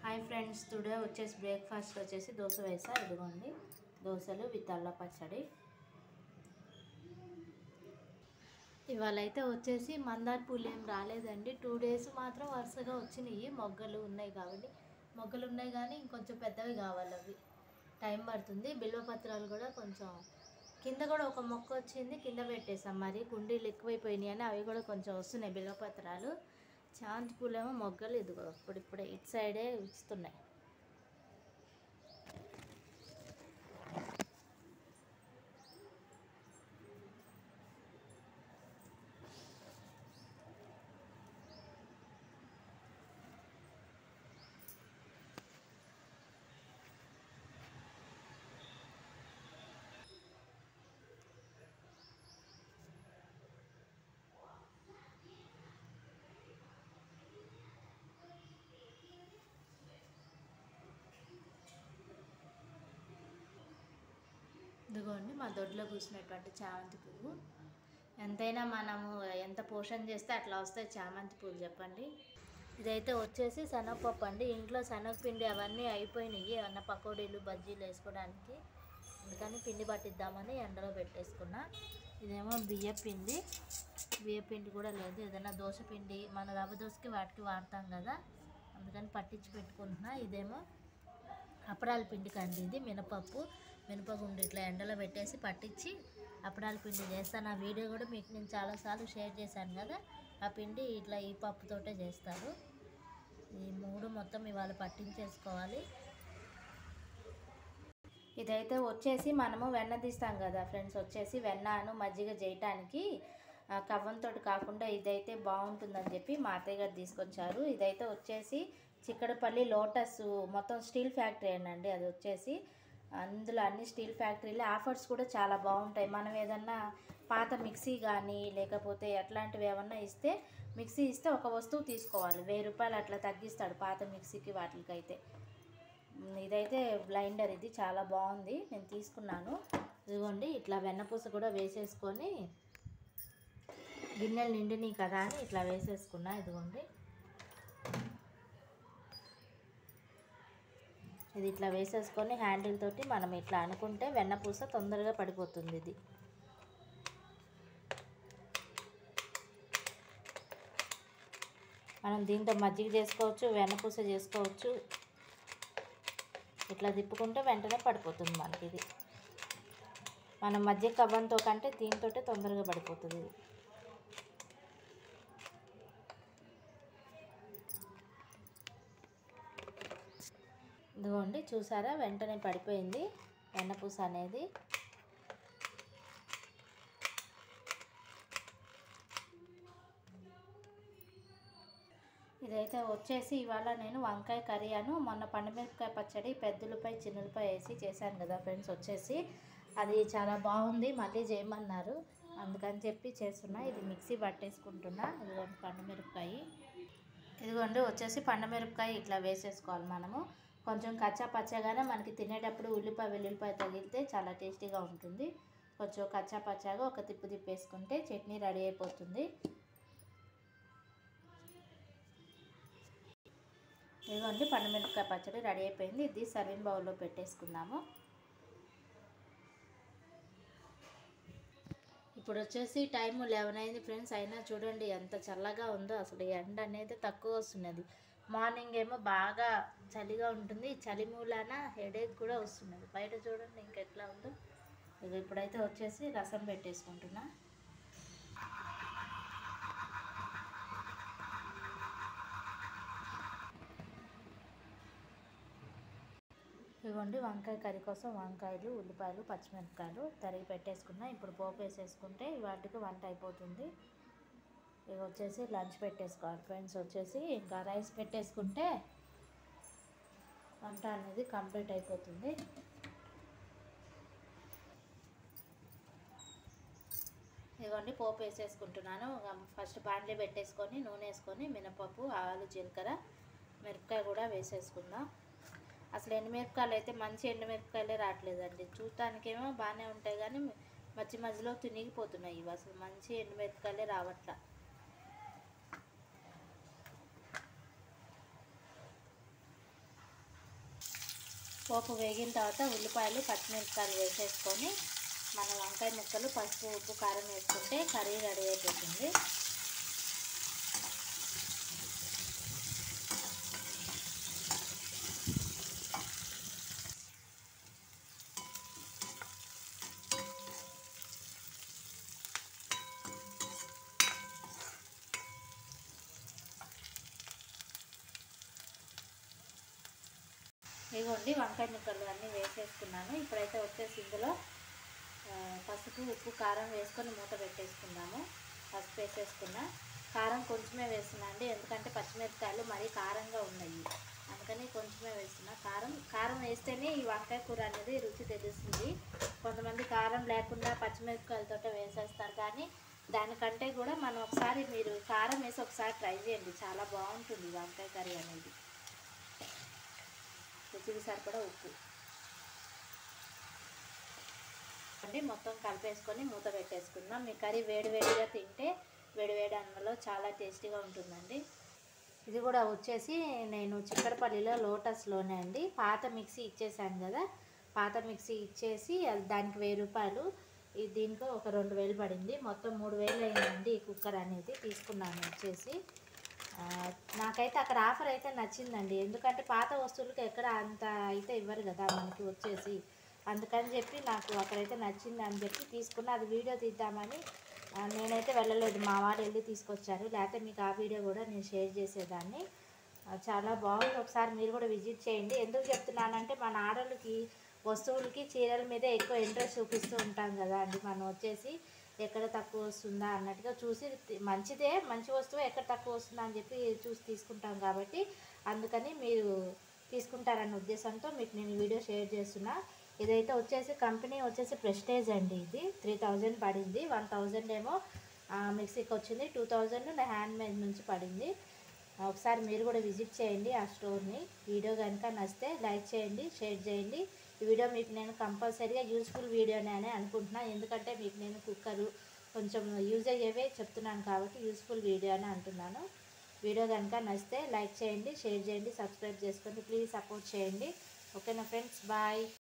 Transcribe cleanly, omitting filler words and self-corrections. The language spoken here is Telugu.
హాయ్ ఫ్రెండ్స్, టుడే వచ్చేసి బ్రేక్ఫాస్ట్ వచ్చేసి దోశ వేసా. ఇదిగోండి దోశలు విత్ అల్ల పచ్చడి. ఇవాళ అయితే వచ్చేసి మందార పూలు ఏం రాలేదండి. 2 days మాత్రం వరుసగా వచ్చినాయి. మొగ్గలు ఉన్నాయి కాబట్టి మొగ్గలు ఉన్నాయి కానీ ఇంకొంచెం పెద్దవి కావాలి. అవి టైం పడుతుంది. బిల్వపత్రాలు కూడా కొంచెం కింద కూడా ఒక మొక్క వచ్చింది, కింద పెట్టేసాం. మరి కుండీలు ఎక్కువైపోయినాయి అని అవి కూడా కొంచెం వస్తున్నాయి బిల్వపత్రాలు. చామంతి పూలేమో మొగ్గలు ఇదిగో ఇప్పుడిప్పుడే ఇటు సైడే ఇస్తున్నాయి. ఇదిగోండి మా దొడ్లో పూసినటువంటి చామంతి పువ్వు. ఎంతైనా మనము ఎంత పోషణ చేస్తే అట్లా వస్తాయి చామంతి పువ్వులు చెప్పండి. ఇదైతే వచ్చేసి శనగపప్పు అండి. ఇంట్లో శనగపిండి అవన్నీ అయిపోయినాయి, ఏమన్నా పకోడీలు బజ్జీలు వేసుకోవడానికి. అందుకని పిండి పట్టిద్దామని ఎండలో పెట్టేసుకున్నా. ఇదేమో బియ్యపిండి కూడా లేదు. ఏదైనా దోశ పిండి మన రవ్వ దోశకి వాటికి వాడతాం కదా, అందుకని పట్టించి పెట్టుకుంటున్నా. ఇదేమో అప్పడాల పిండి కండి, ఇది మినపగుండు ఇట్లా ఎండలో పెట్టేసి పట్టించి అప్పడాల పిండి చేస్తాను. ఆ వీడియో కూడా మీకు నేను చాలాసార్లు షేర్ చేశాను కదా. ఆ పిండి ఇట్లా ఈ పప్పుతోటే చేస్తారు. ఈ 3 మొత్తం ఇవాళ పట్టించేసుకోవాలి. ఇదైతే వచ్చేసి మనము వెన్న తీస్తాం కదా ఫ్రెండ్స్, వచ్చేసి వెన్నను మజ్జిగ చేయటానికి కవ్వంతో కాకుండా ఇదైతే బాగుంటుందని చెప్పి మా అత్తయ్య గారు తీసుకొచ్చారు. ఇదైతే వచ్చేసి చిక్కడపల్లి లోటస్ మొత్తం స్టీల్ ఫ్యాక్టరీ అండి. అది వచ్చేసి అందులో అన్ని స్టీల్ ఫ్యాక్టరీలో ఆఫర్స్ కూడా చాలా బాగుంటాయి. మనం ఏదన్నా పాత మిక్సీ కానీ లేకపోతే అట్లాంటివి ఏమన్నా ఇస్తే, మిక్సీ ఇస్తే ఒక వస్తువు తీసుకోవాలి, 1000 రూపాయలు అట్లా తగ్గిస్తాడు పాత మిక్సీకి వాటికైతే. ఇదైతే బ్లైండర్, ఇది చాలా బాగుంది, నేను తీసుకున్నాను. ఇదిగోండి ఇట్లా వెన్నపూస కూడా వేసేసుకొని గిన్నెలు నిండినాయి కదా అని ఇట్లా వేసేసుకున్నా. ఇదిగోండి ఇది ఇట్లా వేసేసుకొని హ్యాండిల్ తోటి మనం ఇట్లా అనుకుంటే వెన్నపూస తొందరగా పడిపోతుంది. ఇది మనం దీంతో మజ్జిగ చేసుకోవచ్చు, వెన్నపూస చేసుకోవచ్చు. ఇట్లా తిప్పుకుంటే వెంటనే పడిపోతుంది మనకి. ఇది మనం మజ్జిగ కవ్వంతో కంటే దీంతో తొందరగా పడిపోతుంది. ఇదిగోండి చూసారా, వెంటనే పడిపోయింది వెన్నపూస అనేది. ఇదైతే వచ్చేసి ఇవాళ నేను వంకాయ కర్రీ అను మొన్న పండుమిరపకాయ పచ్చడి పెద్దలపై చిన్నులపై వేసి చేశాను కదా ఫ్రెండ్స్. వచ్చేసి అది చాలా బాగుంది, మళ్ళీ చేయమన్నారు, అందుకని చెప్పి చేస్తున్నా. ఇది మిక్సీ పట్టేసుకుంటున్నా. ఇదిగోండి పండుమిరపకాయ, ఇదిగోండి వచ్చేసి పండుమిరపకాయ ఇట్లా వేసేసుకోవాలి మనము. కొంచెం కచ్చా పచ్చగానే మనకి తినేటప్పుడు వెల్లుల్లిపాయ తగిలితే చాలా టేస్టీగా ఉంటుంది. కొంచెం కచ్చా పచ్చాగా ఒక తిప్పు తిప్పేసుకుంటే చట్నీ రెడీ అయిపోతుంది. ఇదిగోండి పండుమిరపకాయ పచ్చడి రెడీ అయిపోయింది. ఇది సర్వింగ్ బౌల్లో పెట్టేసుకుందాము. ఇప్పుడు వచ్చేసి టైం 11 అయింది ఫ్రెండ్స్. అయినా చూడండి ఎంత చల్లగా ఉందో. అసలు ఎండ అనేది తక్కువ వస్తున్నది. మార్నింగ్ ఏమో బాగా చలిగా ఉంటుంది, చలి మూలాన హెడేక్ కూడా వస్తున్నది. బయట చూడండి ఇంకెట్లా ఉందో. ఇప్పుడైతే వచ్చేసి రసం పెట్టేసుకుంటున్నా. ఇవ్వండి వంకాయ కర్రీ కోసం వంకాయలు, ఉల్లిపాయలు, పచ్చిమిరపకాయలు తరిగి పెట్టేసుకున్నా. ఇప్పుడు పోపు వేసేసుకుంటే వాటికి వంట అయిపోతుంది. ఇవి వచ్చేసి లంచ్ పెట్టేసుకోవాలి ఫ్రెండ్స్. వచ్చేసి ఇంకా రైస్ పెట్టేసుకుంటే వంట అనేది కంప్లీట్ అయిపోతుంది. ఇదిగోండి పోపు వేసేసుకుంటున్నాను. ఫస్ట్ బాండ్లీ పెట్టేసుకొని నూనె వేసుకొని మినపప్పు, ఆవాలు, జీలకర్ర, మిరపకాయ కూడా వేసేసుకుందాం. అసలు ఎండుమిరపకాయలు అయితే మంచి ఎండుమిరపకాయలే రావట్లేదండి. చూడటానికేమో బాగానే ఉంటాయి కానీ మధ్యలో తునిగిపోతున్నాయి. ఇవి అసలు మంచి ఎండుమిరపకాయలే రావట్లా. పోపు వేగిన తర్వాత ఉల్లిపాయలు పచ్చిమిరపకాయలు వేసేసుకొని మన వంకాయ ముక్కలు పసుపు ఉప్పు కారం వేసుకుంటే కర్రీ రెడీ అయిపోతుంది. ఇదిగోండి వంకాయ ముక్కలు అన్నీ వేసేసుకున్నాను. ఇప్పుడైతే వచ్చేసి ఇందులో పసుపు ఉప్పు కారం వేసుకొని మూత పెట్టేసుకున్నాము. పసుపు వేసేసుకున్నా, కారం కొంచెమే వేస్తున్నా అండి, ఎందుకంటే పచ్చిమిరపకాయలు మరీ కారంగా ఉన్నాయి, అందుకని కొంచెమే వేస్తున్నా. కారం వేస్తేనే ఈ వంకాయ కూర అనేది రుచి తెలుస్తుంది. కొంతమంది కారం లేకుండా పచ్చిమిరపకాయలతో వేసేస్తారు, కానీ దానికంటే కూడా మనం ఒకసారి మీరు కారం వేసి ఒకసారి ట్రై చేయండి, చాలా బాగుంటుంది వంకాయ కర్రీ అనేది. రుచికి సరిపడా ఉప్పు అంటే మొత్తం కలిపేసుకొని మూత పెట్టేసుకుందాం. మీ కర్రీ వేడివేడిగా తింటే వేడివేడి అన్నంలో చాలా టేస్టీగా ఉంటుందండి. ఇది కూడా వచ్చేసి నేను చిక్కడపల్లిలో లోటస్లోనే అండి పాత మిక్సీ ఇచ్చేసాను కదా, పాత మిక్సీ ఇచ్చేసి అది దానికి 1000 రూపాయలు, దీనికి ఒక 2000 పడింది, మొత్తం 3000 అయిందండి ఈ కుక్కర్ అనేది తీసుకున్నాను వచ్చేసి. నాకైతే అక్కడ ఆఫర్ అయితే నచ్చిందండి, ఎందుకంటే పాత వస్తువులకి ఎక్కడ అంత అయితే ఇవ్వరు కదా మనకి వచ్చేసి, అందుకని చెప్పి నాకు అక్కడైతే నచ్చింది అని చెప్పి తీసుకున్న. అది వీడియో తీద్దామని నేనైతే వెళ్ళలేదు, మా వారు వెళ్ళి తీసుకొచ్చారు, లేకపోతే మీకు ఆ వీడియో కూడా నేను షేర్ చేసేదాన్ని. చాలా బాగుంది, ఒకసారి మీరు కూడా విజిట్ చేయండి. ఎందుకు చెప్తున్నానంటే మన ఆడవాళ్ళకి వస్తువులకి చీరల మీద ఎక్కువ ఇంట్రెస్ట్ చూపిస్తూ ఉంటాం కదా అండి, మనం వచ్చేసి ఎక్కడ తక్కువ వస్తుందా అన్నట్టుగా చూసి మంచిదే, మంచి వస్తువు ఎక్కడ తక్కువ వస్తుందా అని చెప్పి చూసి తీసుకుంటాం, కాబట్టి అందుకని మీరు తీసుకుంటారన్న ఉద్దేశంతో మీకు నేను వీడియో షేర్ చేస్తున్నా. ఇదైతే వచ్చేసి కంపెనీ వచ్చేసి ప్రెస్టేజ్ అండి, ఇది 3000 పడింది, 1000 ఏమో మిక్సీకి వచ్చింది, 2000 హ్యాండ్మేడ్ నుంచి పడింది. ఒకసారి మీరు కూడా విజిట్ చేయండి ఆ స్టోర్ని. వీడియో కనుక నచ్చితే లైక్ చేయండి, షేర్ చేయండి. ఈ వీడియో మీకు నేను కంపల్సరీగా యూస్ఫుల్ వీడియోనే అని అనుకుంటున్నాను, ఎందుకంటే మీకు నేను కుక్కరు కొంచెం యూజ్ అయ్యేవే చెప్తున్నాను కాబట్టి యూస్ఫుల్ వీడియో అని అంటున్నాను. వీడియో కనుక నచ్చితే లైక్ చేయండి, షేర్ చేయండి, సబ్స్క్రైబ్ చేసుకోండి, ప్లీజ్ సపోర్ట్ చేయండి. ఓకేనా ఫ్రెండ్స్, బాయ్.